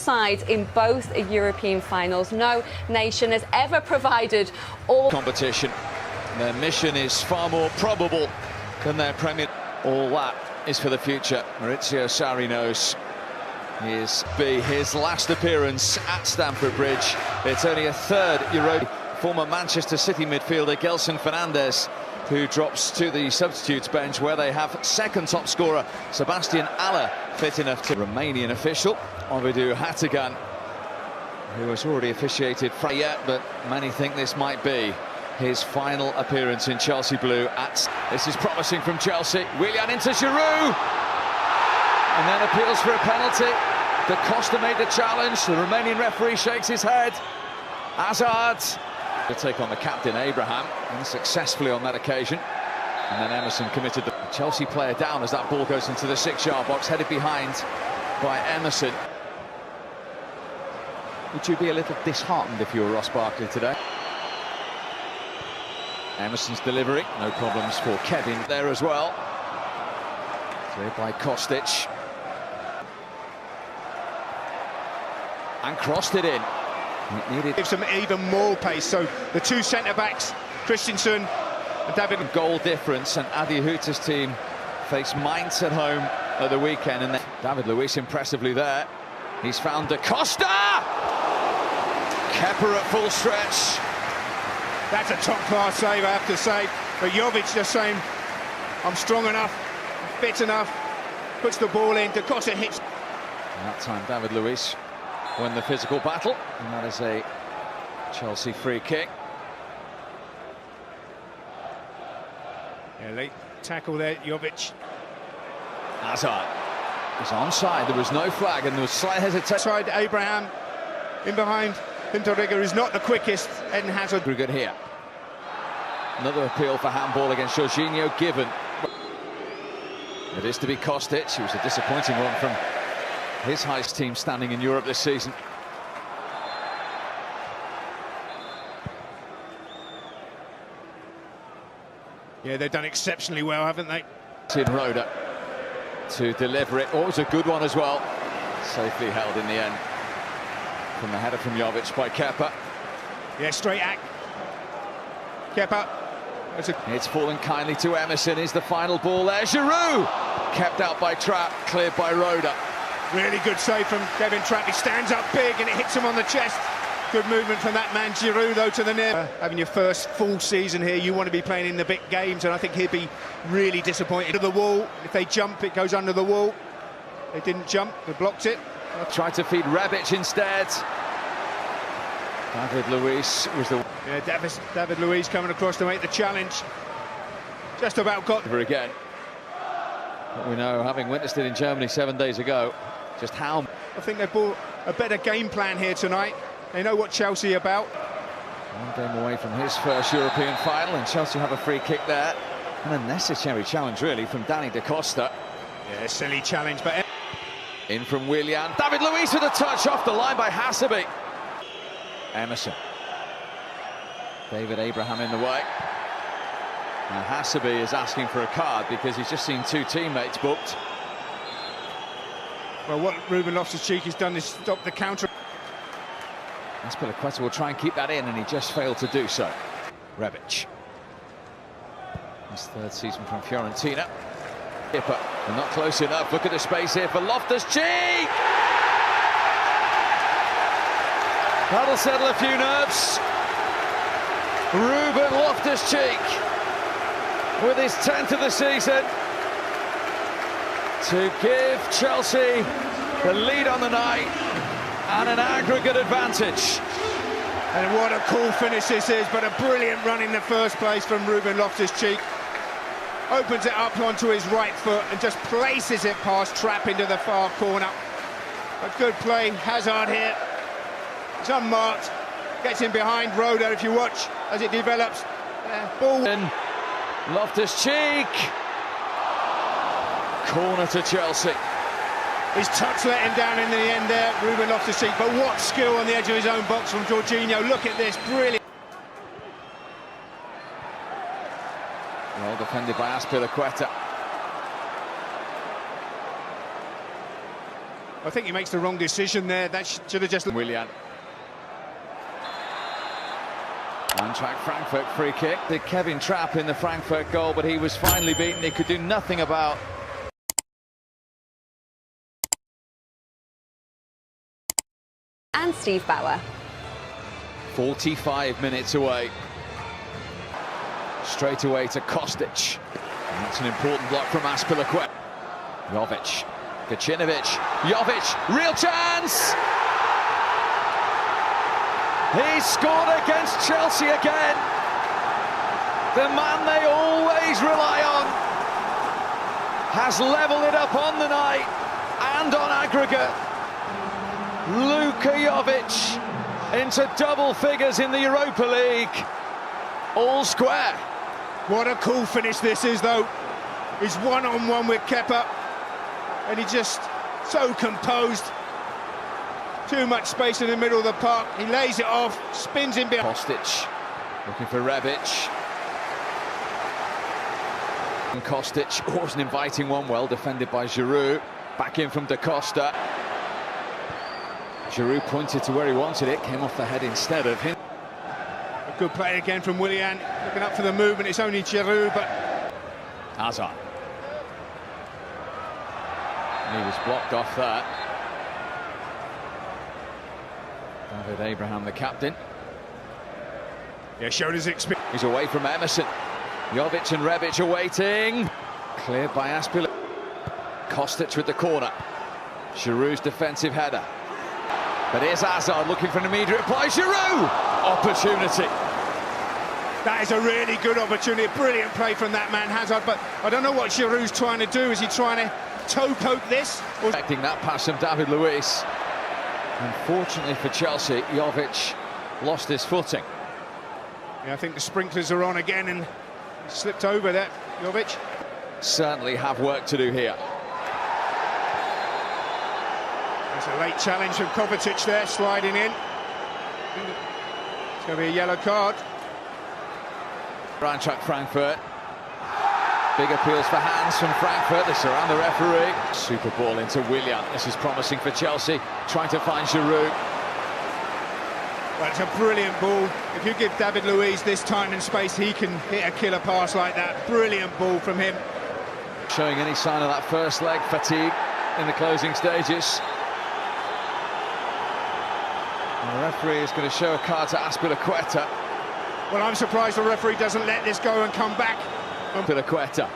sides in both European finals. No nation has ever provided all competition. Their mission is far more probable than their Premier. All that is for the future. Maurizio Sarri knows. His last appearance at Stamford Bridge. It's only a third Euro. Former Manchester City midfielder Gelson Fernandes, who drops to the substitutes bench, where they have second top scorer Sebastian Haller fit enough to Romanian official Ovidiu Hatagan, who has already officiated yet, but many think this might be his final appearance in Chelsea blue. This is promising from Chelsea. Willian into Giroud, and then appeals for a penalty. Da Costa made the challenge. The Romanian referee shakes his head. Hazard to take on the captain Abraham, unsuccessfully on that occasion. And then Emerson committed the Chelsea player down as that ball goes into the 6-yard box, headed behind by Emerson. Would you be a little disheartened if you were Ross Barkley today? Emerson's delivery, no problems for Kevin there as well. Cleared by Kostic. And crossed it in. It needed gives them even more pace, so the two centre-backs, Christensen and David. Goal difference, and Adi Huta's team face Mainz at home at the weekend, and then David Luiz impressively there. He's found Da Costa! Kepa at full stretch. That's a top-class save, I have to say, but Jovic just saying, I'm strong enough, I'm fit enough, puts the ball in, Da Costa hits. And that time David Luiz won the physical battle, and that is a Chelsea free kick. Yeah, late tackle there, Jovic. Hazard was onside, there was no flag, and there was slight hesitation. Side Abraham, in behind, Hinterregger is not the quickest, Eden Hazard. Very good here. Another appeal for handball against Jorginho given. It is to be Kostic. It was a disappointing one from his highest team standing in Europe this season. Yeah, they've done exceptionally well, haven't they? In Roda to deliver it. Oh, it was a good one as well. Safely held in the end from the header from Jovic by Kepa. Yeah, straight act. Kepa. It's fallen kindly to Emerson. Is the final ball there? Giroud kept out by Trapp, cleared by Roda. Really good save from Kevin Trapp. He stands up big and it hits him on the chest. Good movement from that man Giroud, though, to the near. Having your first full season here, you want to be playing in the big games, and I think he'd be really disappointed. To the wall, if they jump, it goes under the wall. They didn't jump, they blocked it. Tried to feed Rebic instead. David Luiz was the... Yeah, David Luiz coming across to make the challenge. Just about got... Over again. But we know, having witnessed it in Germany 7 days ago, just how... I think they brought a better game plan here tonight. They know what Chelsea are about. One game away from his first European final, and Chelsea have a free kick there. An unnecessary challenge, really, from Danny Da Costa. Yeah, silly challenge, but... In from Willian. David Luiz with a touch off the line by Hasabi. Emerson. David Abraham in the way. Now Hasabi is asking for a card because he's just seen two teammates booked. Well, what Ruben Loftus-Cheek has done is stop the counter. Azpilicueta will try and keep that in, and he just failed to do so. Rebic. His third season from Fiorentina. Kepa, they're not close enough. Look at the space here for Loftus-Cheek! That'll settle a few nerves. Ruben Loftus-Cheek with his 10th of the season to give Chelsea the lead on the night and an aggregate advantage. And what a cool finish this is, but a brilliant run in the first place from Ruben Loftus-Cheek. Opens it up onto his right foot and just places it past Trapp into the far corner. A good play, Hazard here. It's unmarked, gets in behind Roda if you watch as it develops. Ball. Loftus-Cheek. Corner to Chelsea. His touch let him down in the end there, Ruben Loftus-Cheek, but what skill on the edge of his own box from Jorginho. Look at this, brilliant. Well defended by Azpilicueta. I think he makes the wrong decision there. That should have just... Willian. Eintracht Frankfurt free kick. The Kevin Trapp in the Frankfurt goal, but he was finally beaten. He could do nothing about. And Steve Bauer. 45 minutes away. Straight away to Kostic. And that's an important block from Aspilicueta. Jovic. Gacinovic. Jovic. Real chance! He scored against Chelsea again. The man they always rely on has levelled it up on the night and on aggregate. Luka Jovic into double figures in the Europa League. All square. What a cool finish this is, though. He's one-on-one with Kepa, and he just so composed. Too much space in the middle of the park. He lays it off, spins in behind. Kostic looking for Rebic. And Kostic was an inviting one, well defended by Giroud. Back in from Da Costa. Giroud pointed to where he wanted it, came off the head instead of him. A good play again from Willian, looking up for the movement. It's only Giroud, but Hazard. And he was blocked off that. David Abraham, the captain. yeah, showed his experience. He's away from Emerson. Jovic and Rebic are waiting. Cleared by Aspilicueta. Kostic with the corner. Giroud's defensive header. But here's Hazard looking for an immediate reply. Giroud! Opportunity. That is a really good opportunity. A brilliant play from that man, Hazard. But I don't know what Giroud's trying to do. Is he trying to toe poke this? Or... Expecting that pass from David Luiz. Unfortunately for Chelsea, Jovic lost his footing. Yeah, I think the sprinklers are on again and slipped over there, Jovic. Certainly have work to do here. There's a late challenge from Kovacic there, sliding in. It's going to be a yellow card. Eintracht Frankfurt. Big appeals for hands from Frankfurt. They surround the referee. Super ball into Willian. This is promising for Chelsea. Trying to find Giroud. Well, it's a brilliant ball. If you give David Luiz this time and space, he can hit a killer pass like that. Brilliant ball from him. Showing any sign of that first leg fatigue in the closing stages. And the referee is going to show a card to Aspilicueta. Well, I'm surprised the referee doesn't let this go and come back. Aspilicueta.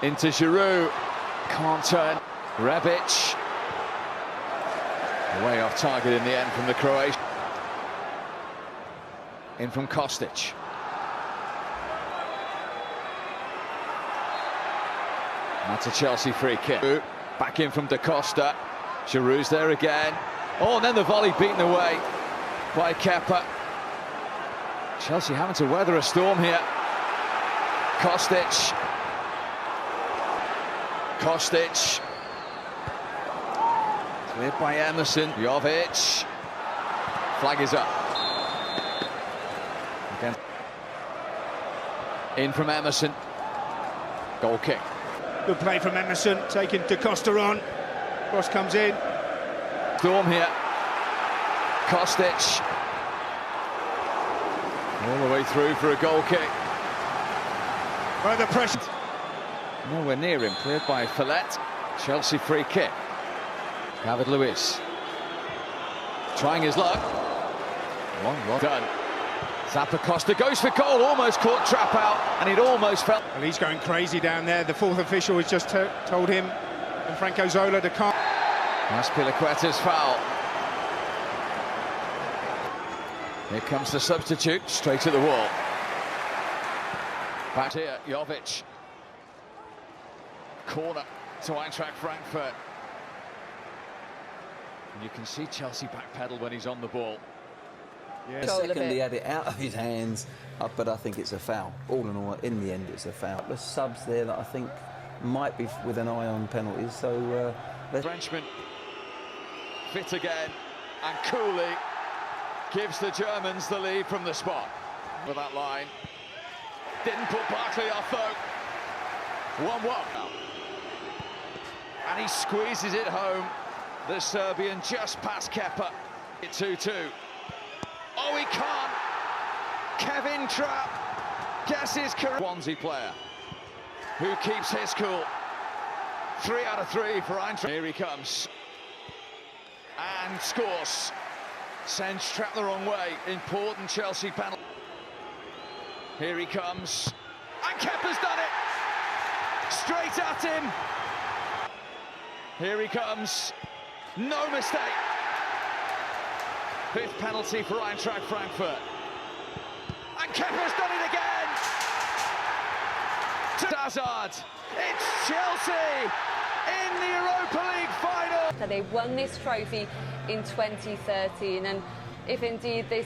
Into Giroud. Can't turn. Rebic. Way off target in the end from the Croatian. In from Kostic. That's a Chelsea free kick. Back in from Da Costa. Giroud's there again. Oh, and then the volley beaten away by Kepa. Chelsea having to weather a storm here. Kostic. Kostic. Cleared by Emerson. Jovic. Flag is up. Again. In from Emerson. Goal kick. Good play from Emerson, taking Da Costa on. Cross comes in. Storm here. Kostic. All the way through for a goal kick. Well, the pressure. Nowhere near him. Cleared by Follett. Chelsea free kick. David Luiz. Trying his luck. Long done. Zappa Costa goes for goal. Almost caught Trapp out, and it almost fell. Well, he's going crazy down there. The fourth official has just told him and Franco Zola to calm. Aspilicueta's foul. Here comes the substitute, straight at the wall. Back here, Jovic. Corner to Eintracht Frankfurt. And you can see Chelsea backpedal when he's on the ball. Yeah. Second, he had it out of his hands, but I think it's a foul. All in all, in the end, it's a foul. There's subs there that I think might be with an eye on penalties, so... Frenchman fit again, and coolly gives the Germans the lead from the spot. With that line. Didn't put Barkley off, though. 1-1. And he squeezes it home. The Serbian just past Kepa. 2-2. Oh, he can't. Kevin Trapp guesses correct. Swansea player who keeps his cool. 3 out of 3 for Eintracht. Here he comes. And scores. Sends Trapp the wrong way. Important Chelsea penalty. Here he comes. And Kepa's done it. Straight at him. Here he comes. No mistake. 5th penalty for Eintracht Frankfurt. And Kepa's done it again. To Hazard. It's Chelsea in the Europa League final. They won this trophy in 2013, and if indeed this